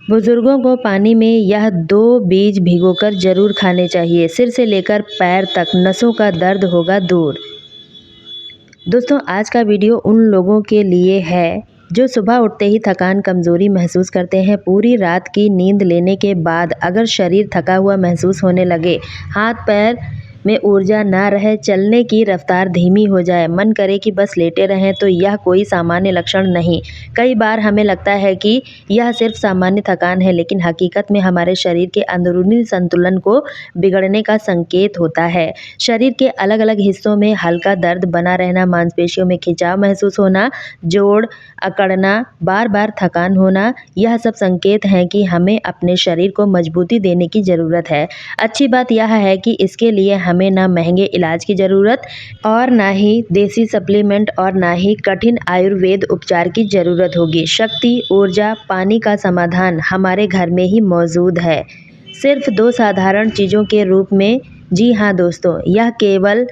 बुजुर्गों को पानी में यह 2 बीज भिगोकर जरूर खाने चाहिए। सिर से लेकर पैर तक नसों का दर्द होगा दूर। दोस्तों, आज का वीडियो उन लोगों के लिए है जो सुबह उठते ही थकान, कमजोरी महसूस करते हैं। पूरी रात की नींद लेने के बाद अगर शरीर थका हुआ महसूस होने लगे, हाथ पैर में ऊर्जा ना रहे, चलने की रफ्तार धीमी हो जाए, मन करे कि बस लेटे रहें, तो यह कोई सामान्य लक्षण नहीं। कई बार हमें लगता है कि यह सिर्फ सामान्य थकान है, लेकिन हकीकत में हमारे शरीर के अंदरूनी संतुलन को बिगड़ने का संकेत होता है। शरीर के अलग अलग हिस्सों में हल्का दर्द बना रहना, मांसपेशियों में खिंचाव महसूस होना, जोड़ अकड़ना, बार बार थकान होना, यह सब संकेत हैं कि हमें अपने शरीर को मजबूती देने की ज़रूरत है। अच्छी बात यह है कि इसके लिए हमें ना महंगे इलाज की ज़रूरत और ना ही देसी सप्लीमेंट और ना ही कठिन आयुर्वेद उपचार की ज़रूरत होगी। शक्ति, ऊर्जा, पानी का समाधान हमारे घर में ही मौजूद है, सिर्फ 2 साधारण चीज़ों के रूप में। जी हाँ दोस्तों, यह केवल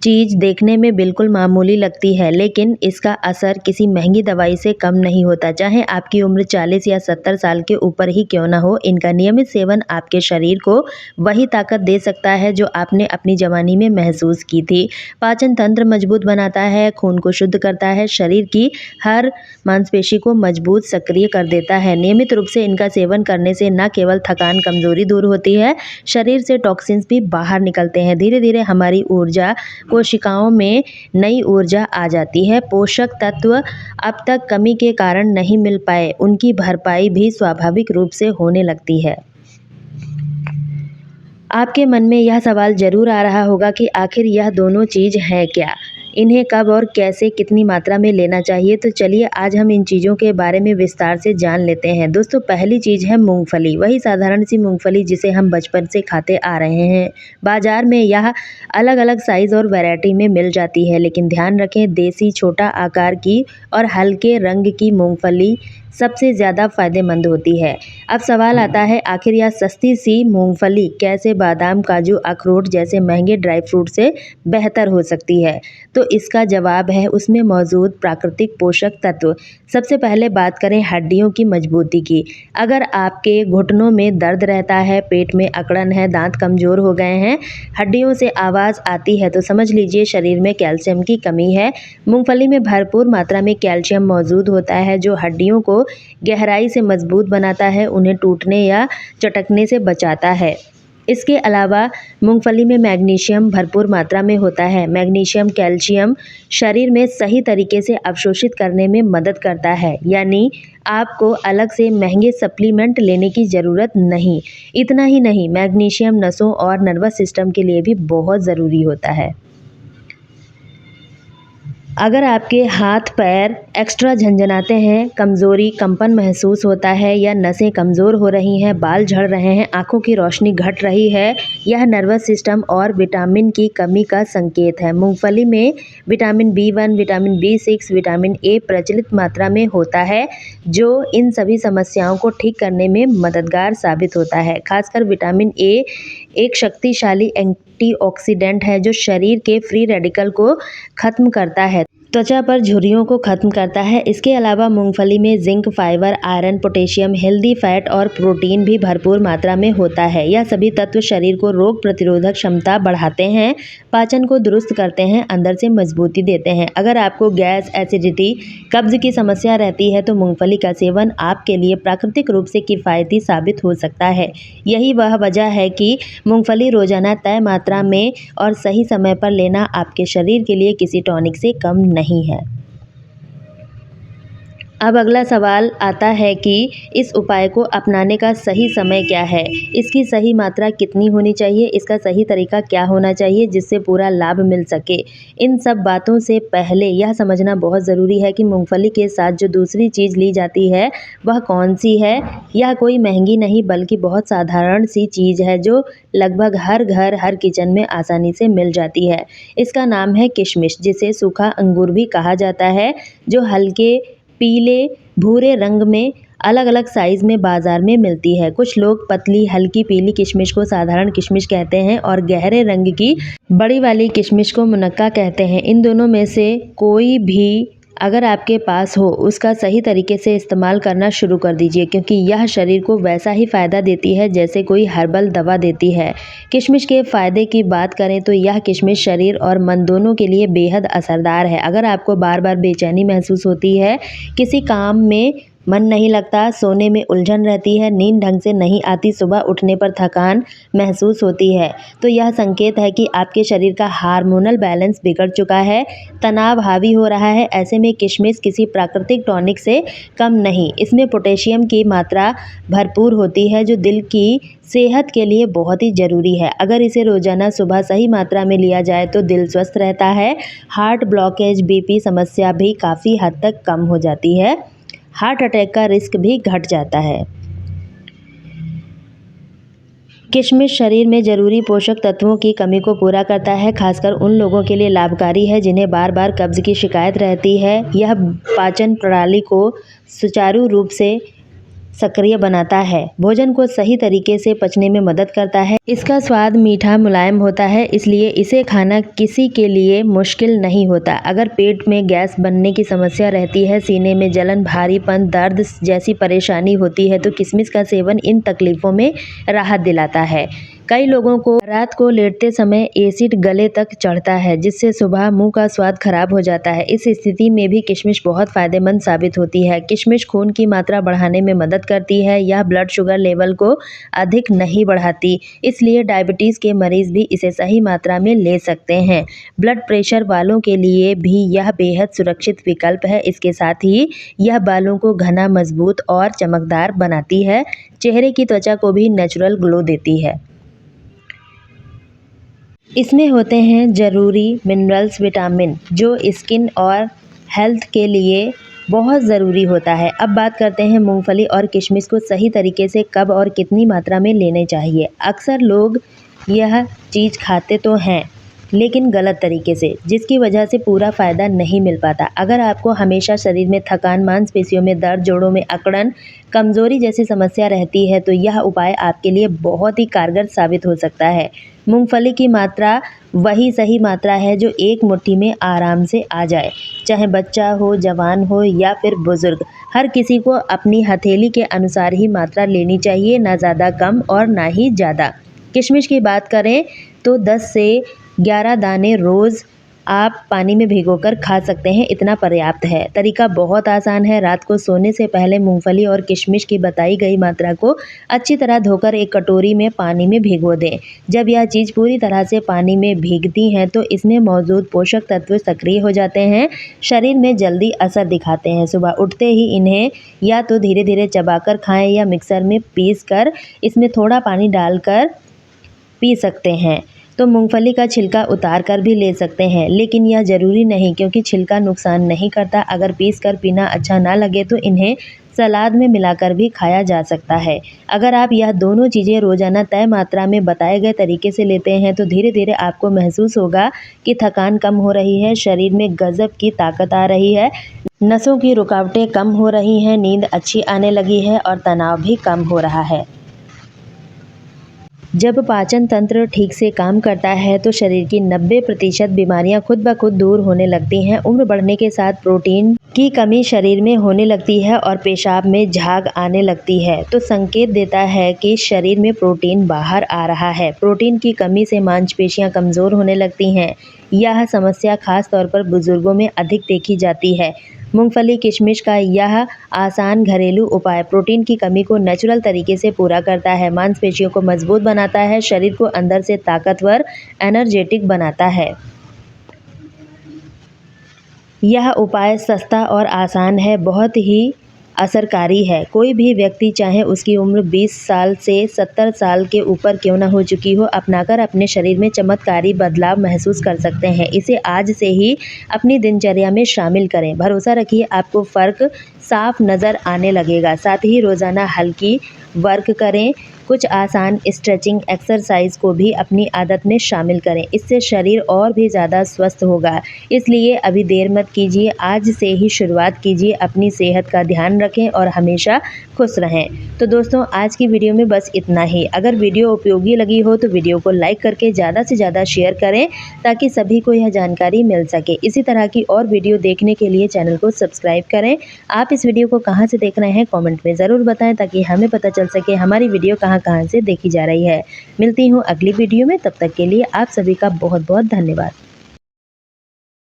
चीज़ देखने में बिल्कुल मामूली लगती है, लेकिन इसका असर किसी महंगी दवाई से कम नहीं होता। चाहे आपकी उम्र 40 या 70 साल के ऊपर ही क्यों ना हो, इनका नियमित सेवन आपके शरीर को वही ताकत दे सकता है जो आपने अपनी जवानी में महसूस की थी। पाचन तंत्र मजबूत बनाता है, खून को शुद्ध करता है, शरीर की हर मांसपेशी को मजबूत सक्रिय कर देता है। नियमित रूप से इनका सेवन करने से न केवल थकान, कमजोरी दूर होती है, शरीर से टॉक्सिन्स भी बाहर निकलते हैं। धीरे धीरे हमारी ऊर्जा कोशिकाओं में नई ऊर्जा आ जाती है। पोषक तत्व अब तक कमी के कारण नहीं मिल पाए, उनकी भरपाई भी स्वाभाविक रूप से होने लगती है। आपके मन में यह सवाल जरूर आ रहा होगा कि आखिर यह दोनों चीज़ है क्या, इन्हें कब और कैसे, कितनी मात्रा में लेना चाहिए। तो चलिए आज हम इन चीज़ों के बारे में विस्तार से जान लेते हैं। दोस्तों, पहली चीज़ है मूंगफली, वही साधारण सी मूंगफली जिसे हम बचपन से खाते आ रहे हैं। बाजार में यह अलग अलग साइज़ और वैरायटी में मिल जाती है, लेकिन ध्यान रखें, देसी, छोटा आकार की और हल्के रंग की मूंगफली सबसे ज़्यादा फायदेमंद होती है। अब सवाल आता है, आखिर यह सस्ती सी मूंगफली कैसे बादाम, काजू, अखरोट जैसे महंगे ड्राई फ्रूट से बेहतर हो सकती है? तो इसका जवाब है उसमें मौजूद प्राकृतिक पोषक तत्व। सबसे पहले बात करें हड्डियों की मजबूती की। अगर आपके घुटनों में दर्द रहता है, पेट में अकड़न है, दांत कमज़ोर हो गए हैं, हड्डियों से आवाज़ आती है, तो समझ लीजिए शरीर में कैल्शियम की कमी है। मूंगफली में भरपूर मात्रा में कैल्शियम मौजूद होता है, जो हड्डियों को गहराई से मजबूत बनाता है, उन्हें टूटने या चटकने से बचाता है। इसके अलावा मूंगफली में मैग्नीशियम भरपूर मात्रा में होता है। मैग्नीशियम कैल्शियम शरीर में सही तरीके से अवशोषित करने में मदद करता है, यानी आपको अलग से महंगे सप्लीमेंट लेने की ज़रूरत नहीं। इतना ही नहीं, मैग्नीशियम नसों और नर्वस सिस्टम के लिए भी बहुत ज़रूरी होता है। अगर आपके हाथ पैर एक्स्ट्रा झंझनाते हैं, कमज़ोरी, कंपन महसूस होता है या नसें कमज़ोर हो रही हैं, बाल झड़ रहे हैं, आँखों की रोशनी घट रही है, यह नर्वस सिस्टम और विटामिन की कमी का संकेत है। मूंगफली में vitamin B1, vitamin B6, vitamin A प्रचलित मात्रा में होता है, जो इन सभी समस्याओं को ठीक करने में मददगार साबित होता है। खासकर विटामिन ए एक शक्तिशाली एंटीऑक्सीडेंट है जो शरीर के फ्री रेडिकल को खत्म करता है, त्वचा पर झुर्रियों को खत्म करता है। इसके अलावा मूंगफली में zinc, fibre, iron, potassium, healthy fat और प्रोटीन भी भरपूर मात्रा में होता है। यह सभी तत्व शरीर को रोग प्रतिरोधक क्षमता बढ़ाते हैं, पाचन को दुरुस्त करते हैं, अंदर से मजबूती देते हैं। अगर आपको गैस, एसिडिटी, कब्ज की समस्या रहती है, तो मूंगफली का सेवन आपके लिए प्राकृतिक रूप से किफ़ायती साबित हो सकता है। यही वह वजह है कि मूंगफली रोजाना तय मात्रा में और सही समय पर लेना आपके शरीर के लिए किसी टॉनिक से कम नहीं है। अब अगला सवाल आता है कि इस उपाय को अपनाने का सही समय क्या है, इसकी सही मात्रा कितनी होनी चाहिए, इसका सही तरीका क्या होना चाहिए जिससे पूरा लाभ मिल सके। इन सब बातों से पहले यह समझना बहुत ज़रूरी है कि मूंगफली के साथ जो दूसरी चीज़ ली जाती है वह कौन सी है। यह कोई महंगी नहीं बल्कि बहुत साधारण सी चीज़ है जो लगभग हर घर, हर किचन में आसानी से मिल जाती है। इसका नाम है किशमिश, जिसे सूखा अंगूर भी कहा जाता है, जो हल्के पीले भूरे रंग में अलग अलग साइज़ में बाज़ार में मिलती है। कुछ लोग पतली हल्की पीली किशमिश को साधारण किशमिश कहते हैं और गहरे रंग की बड़ी वाली किशमिश को मुनक्का कहते हैं। इन दोनों में से कोई भी अगर आपके पास हो उसका सही तरीके से इस्तेमाल करना शुरू कर दीजिए, क्योंकि यह शरीर को वैसा ही फ़ायदा देती है जैसे कोई हर्बल दवा देती है। किशमिश के फ़ायदे की बात करें तो यह किशमिश शरीर और मन दोनों के लिए बेहद असरदार है। अगर आपको बार बार बेचैनी महसूस होती है, किसी काम में मन नहीं लगता, सोने में उलझन रहती है, नींद ढंग से नहीं आती, सुबह उठने पर थकान महसूस होती है, तो यह संकेत है कि आपके शरीर का हार्मोनल बैलेंस बिगड़ चुका है, तनाव हावी हो रहा है। ऐसे में किशमिश किसी प्राकृतिक टॉनिक से कम नहीं। इसमें पोटेशियम की मात्रा भरपूर होती है जो दिल की सेहत के लिए बहुत ही ज़रूरी है। अगर इसे रोज़ाना सुबह सही मात्रा में लिया जाए तो दिल स्वस्थ रहता है, हार्ट ब्लॉकेज, बीपी समस्या भी काफ़ी हद तक कम हो जाती है, हार्ट अटैक का रिस्क भी घट जाता है। किशमिश शरीर में ज़रूरी पोषक तत्वों की कमी को पूरा करता है, खासकर उन लोगों के लिए लाभकारी है जिन्हें बार बार कब्ज़ की शिकायत रहती है। यह पाचन प्रणाली को सुचारू रूप से सक्रिय बनाता है, भोजन को सही तरीके से पचने में मदद करता है। इसका स्वाद मीठा मुलायम होता है, इसलिए इसे खाना किसी के लिए मुश्किल नहीं होता। अगर पेट में गैस बनने की समस्या रहती है, सीने में जलन, भारीपन, दर्द जैसी परेशानी होती है तो किशमिश का सेवन इन तकलीफ़ों में राहत दिलाता है। कई लोगों को रात को लेटते समय एसिड गले तक चढ़ता है, जिससे सुबह मुंह का स्वाद खराब हो जाता है। इस स्थिति में भी किशमिश बहुत फ़ायदेमंद साबित होती है। किशमिश खून की मात्रा बढ़ाने में मदद करती है, यह ब्लड शुगर लेवल को अधिक नहीं बढ़ाती, इसलिए डायबिटीज़ के मरीज़ भी इसे सही मात्रा में ले सकते हैं। ब्लड प्रेशर वालों के लिए भी यह बेहद सुरक्षित विकल्प है। इसके साथ ही यह बालों को घना, मजबूत और चमकदार बनाती है, चेहरे की त्वचा को भी नेचुरल ग्लो देती है। इसमें होते हैं ज़रूरी मिनरल्स, विटामिन, जो स्किन और हेल्थ के लिए बहुत ज़रूरी होता है। अब बात करते हैं मूंगफली और किशमिश को सही तरीके से कब और कितनी मात्रा में लेने चाहिए। अक्सर लोग यह चीज़ खाते तो हैं, लेकिन गलत तरीके से, जिसकी वजह से पूरा फ़ायदा नहीं मिल पाता। अगर आपको हमेशा शरीर में थकान, मांसपेशियों में दर्द, जोड़ों में अकड़न, कमज़ोरी जैसी समस्या रहती है तो यह उपाय आपके लिए बहुत ही कारगर साबित हो सकता है। मूंगफली की मात्रा वही सही मात्रा है जो एक मुट्ठी में आराम से आ जाए, चाहे बच्चा हो, जवान हो या फिर बुज़ुर्ग। हर किसी को अपनी हथेली के अनुसार ही मात्रा लेनी चाहिए, ना ज़्यादा कम और ना ही ज़्यादा। किशमिश की बात करें तो 10 से 11 दाने रोज़ आप पानी में भिगोकर खा सकते हैं, इतना पर्याप्त है। तरीका बहुत आसान है। रात को सोने से पहले मूंगफली और किशमिश की बताई गई मात्रा को अच्छी तरह धोकर एक कटोरी में पानी में भिगो दें। जब यह चीज़ पूरी तरह से पानी में भीगती हैं तो इसमें मौजूद पोषक तत्व सक्रिय हो जाते हैं, शरीर में जल्दी असर दिखाते हैं। सुबह उठते ही इन्हें या तो धीरे धीरे चबाकर खाएँ या मिक्सर में पीस कर इसमें थोड़ा पानी डालकर पी सकते हैं। तो मूंगफली का छिलका उतार कर भी ले सकते हैं, लेकिन यह ज़रूरी नहीं, क्योंकि छिलका नुकसान नहीं करता। अगर पीस कर पीना अच्छा ना लगे तो इन्हें सलाद में मिलाकर भी खाया जा सकता है। अगर आप यह दोनों चीज़ें रोज़ाना तय मात्रा में बताए गए तरीके से लेते हैं तो धीरे धीरे आपको महसूस होगा कि थकान कम हो रही है, शरीर में गजब की ताकत आ रही है, नसों की रुकावटें कम हो रही हैं, नींद अच्छी आने लगी है और तनाव भी कम हो रहा है। जब पाचन तंत्र ठीक से काम करता है तो शरीर की 90% बीमारियां खुद ब खुद दूर होने लगती हैं। उम्र बढ़ने के साथ प्रोटीन की कमी शरीर में होने लगती है और पेशाब में झाग आने लगती है, तो संकेत देता है कि शरीर में प्रोटीन बाहर आ रहा है। प्रोटीन की कमी से मांसपेशियां कमज़ोर होने लगती हैं। यह समस्या खास तौर पर बुजुर्गों में अधिक देखी जाती है। मूंगफली किशमिश का यह आसान घरेलू उपाय प्रोटीन की कमी को नेचुरल तरीके से पूरा करता है, मांसपेशियों को मजबूत बनाता है, शरीर को अंदर से ताकतवर, एनर्जेटिक बनाता है। यह उपाय सस्ता और आसान है, बहुत ही असरकारी है। कोई भी व्यक्ति, चाहे उसकी उम्र 20 साल से 70 साल के ऊपर क्यों न हो चुकी हो, अपनाकर अपने शरीर में चमत्कारी बदलाव महसूस कर सकते हैं। इसे आज से ही अपनी दिनचर्या में शामिल करें। भरोसा रखिए, आपको फ़र्क साफ नज़र आने लगेगा। साथ ही रोज़ाना हल्की वर्क करें, कुछ आसान स्ट्रेचिंग एक्सरसाइज को भी अपनी आदत में शामिल करें, इससे शरीर और भी ज़्यादा स्वस्थ होगा। इसलिए अभी देर मत कीजिए, आज से ही शुरुआत कीजिए। अपनी सेहत का ध्यान रखें और हमेशा खुश रहें। तो दोस्तों, आज की वीडियो में बस इतना ही। अगर वीडियो उपयोगी लगी हो तो वीडियो को लाइक करके ज़्यादा से ज़्यादा शेयर करें, ताकि सभी को यह जानकारी मिल सके। इसी तरह की और वीडियो देखने के लिए चैनल को सब्सक्राइब करें। आप इस वीडियो को कहाँ से देख रहे हैं कमेंट में ज़रूर बताएं, ताकि हमें पता चल सके हमारी वीडियो कहाँ से देखी जा रही है। मिलती हूँ अगली वीडियो में, तब तक के लिए आप सभी का बहुत बहुत धन्यवाद।